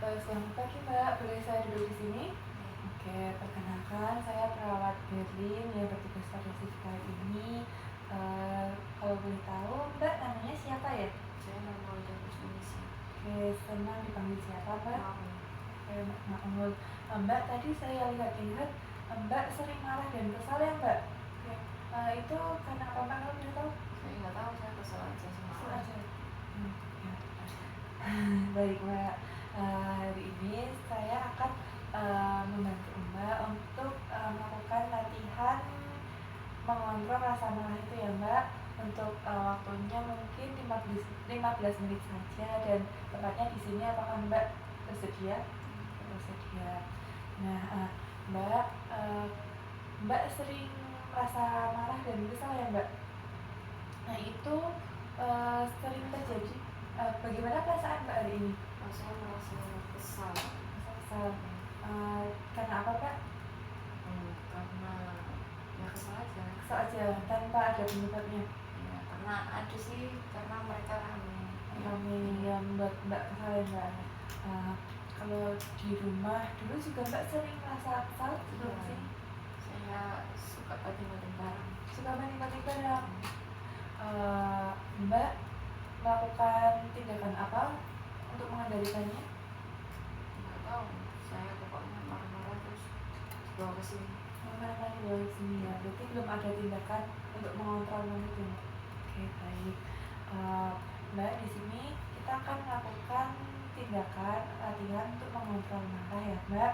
Selamat pagi Mbak, boleh saya duduk di sini? Oke, perkenalkan saya perawat Berlin yang bertugas pada shift kali ini. Kalau boleh tahu Mbak namanya siapa ya? Saya normal dan Indonesia. Oke, senang dipanggil siapa Mbak? Mau Oke, Mbak Maul. Mbak tadi saya lihat-lihat Mbak sering marah dan kesal ya Mbak? Oke, itu karena apa Mbak kalau boleh tahu? saya nggak tahu, saya kesel aja sama Kesal orang. aja. Ya. Baik Mbak, hari ini saya akan membantu Mbak untuk melakukan latihan mengontrol rasa marah itu ya Mbak. Untuk waktunya mungkin 15 menit saja dan tempatnya di sini. Apakah Mbak bersedia? Bersedia. Nah, Mbak, Mbak sering merasa marah dan kesal ya Mbak? Nah itu sering terjadi. Bagaimana perasaan Mbak hari ini? Saya merasa kesal. Kesal. Karena apa Mbak? Karena ya kesal aja. Kesal aja tanpa ada penyebabnya. Ya, karena ada sih, karena mereka rame. Rame yang membuat Mbak kesal ya Mbak. Kalau di rumah dulu juga Mbak sering merasa kesal sebelum Iya. sini? Saya suka banting-banting barang. Suka banting-banting barang. Mbak melakukan tindakan apa untuk mengendalikannya? Nggak tahu, saya pokoknya marah-marah terus bawa ke sini. Mengenai dibawa ke sini ya, berarti belum ada tindakan untuk mengontrol itu. Oke, baik. Mbak, di sini kita akan melakukan tindakan latihan untuk mengontrol marah ya Mbak.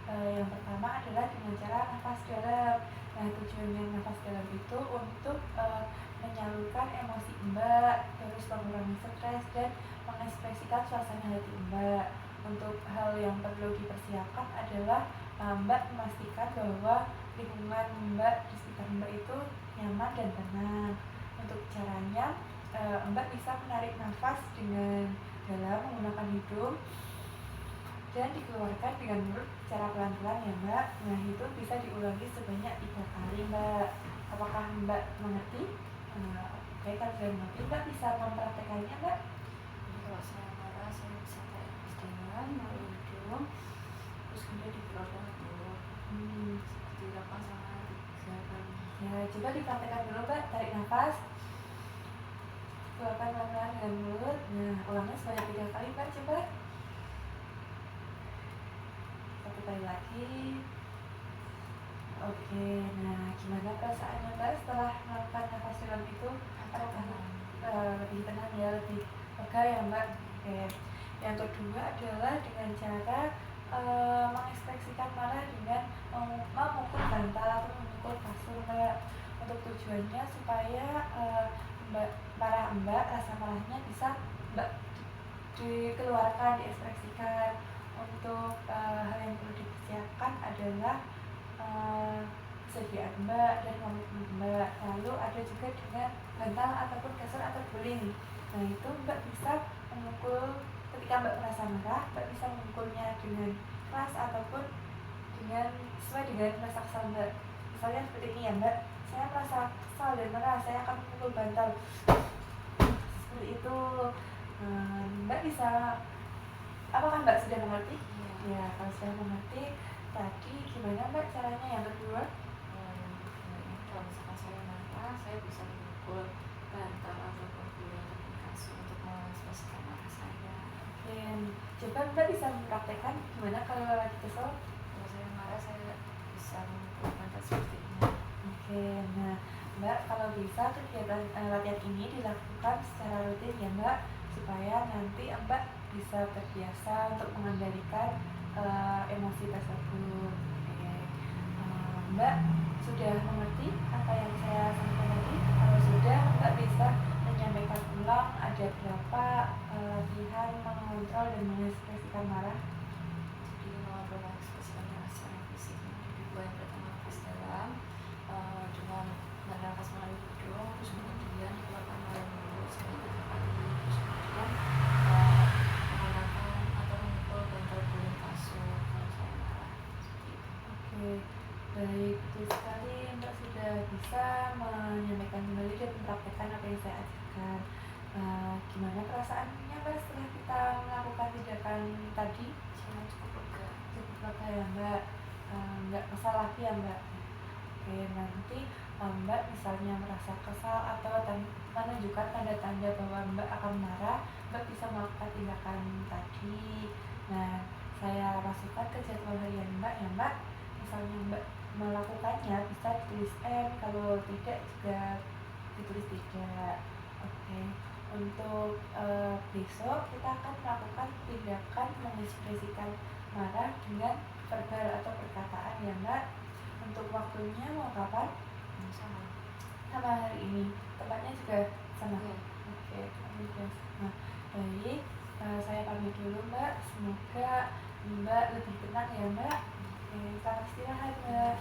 Yang pertama adalah dengan cara nafas dalam. Nah, tujuannya nafas dalam itu untuk menyalurkan emosi Mbak, terus mengurangi stres dan mengekspresikan suasana hati Mbak. Untuk hal yang perlu dipersiapkan adalah Mbak memastikan bahwa lingkungan Mbak di sekitar Mbak itu nyaman dan tenang. Untuk caranya, Mbak bisa menarik nafas dengan dalam menggunakan hidung dan dikeluarkan dengan mulut secara pelan-pelan ya Mbak. Nah itu bisa diulangi sebanyak 3 kali Mbak. Apakah Mbak mengerti? Oke, kalau sudah mengerti Mbak bisa mempraktekannya Mbak. Jadi kalau saya marah, saya bisa tarik nafas dalam melalui hidung, terus kemudian dikeluarkan dulu. Seperti dilakukan sama 3 kali. Ya, coba dipraktekkan dulu Mbak. Tarik nafas, keluarkan pelan-pelan dengan mulut. Nah, ulangnya sebanyak 3 kali Mbak, coba. 1 kali lagi. Oke, nah gimana perasaannya Mbak setelah melakukan nafas dalam itu? Apakah lebih tenang ya, lebih lega ya Mbak? Oke. Yang kedua adalah dengan cara mengekspresikan marah dengan memukul bantal atau memukul kasur Mbak. Untuk tujuannya supaya rasa marahnya bisa Mbak dikeluarkan, diekspresikan. Untuk hal yang perlu dipersiapkan adalah kesediaan Mbak dan komitmen Mbak. Lalu ada juga dengan bantal ataupun kasur atau guling. Nah itu Mbak bisa memukul ketika Mbak merasa marah. Mbak bisa memukulnya dengan keras ataupun dengan sesuai dengan rasa kesal Mbak. Misalnya seperti ini ya Mbak, saya merasa kesal dan marah, saya akan memukul bantal seperti itu. Mbak bisa, apakah Mbak sudah mengerti? Ya, kalau sudah mengerti, tadi gimana Mbak caranya yang kedua? Kalau misalkan saya marah, saya bisa memukul bantal ataupun guling ataupun kasur untuk mengekspresikan marah saya. Oke, coba Mbak bisa mempraktekkan gimana kalau lagi kesel? Kalau saya marah, saya bisa memukul bantal seperti ini. Oke, nah Mbak kalau bisa kegiatan latihan ini dilakukan secara rutin ya Mbak, supaya nanti Mbak bisa terbiasa untuk mengendalikan emosi tersebut. Oke. Mbak sudah mengerti apa yang saya sampaikan tadi? Kalau sudah, Mbak bisa menyampaikan ulang ada berapa latihan mengontrol dan mengekspresikan marah. Jadi mengontrol dan mengekspresikan marah secara fisik. Jadi dua yang pertama nafas dalam dengan bernafas melalui hidung, terus kemudian dikeluarkan melalui mulut sebanyak 3 kali, terus kemudian menggunakan atau memukul bantal guling kasur kalau saya marah seperti itu. Oke, baik, betul sekali Mbak sudah bisa menyampaikan kembali dan mempraktekkan apa yang saya ajarkan. gimana perasaannya Mbak setelah kita melakukan tindakan tadi? Cukup lega. Cukup lega ya Mbak. Nggak kesal lagi ya Mbak. Oke, nanti Mbak misalnya merasa kesal atau menunjukkan tanda-tanda bahwa Mbak akan marah, Mbak bisa melakukan tindakan tadi. Nah, saya masukkan ke jadwal harian Mbak ya Mbak. Misalnya Mbak melakukannya bisa ditulis N, kalau tidak juga ditulis tidak. Oke, untuk besok kita akan melakukan tindakan mengekspresikan marah dengan verbal atau perkataan ya Mbak. Untuk waktunya mau kapan? Sama. Sama hari ini, tempatnya juga sama. Oke. Oke, tempatnya juga sama. Baik, saya pamit dulu Mbak. Semoga Mbak lebih tenang ya Mbak. Oke, selamat istirahat Mbak.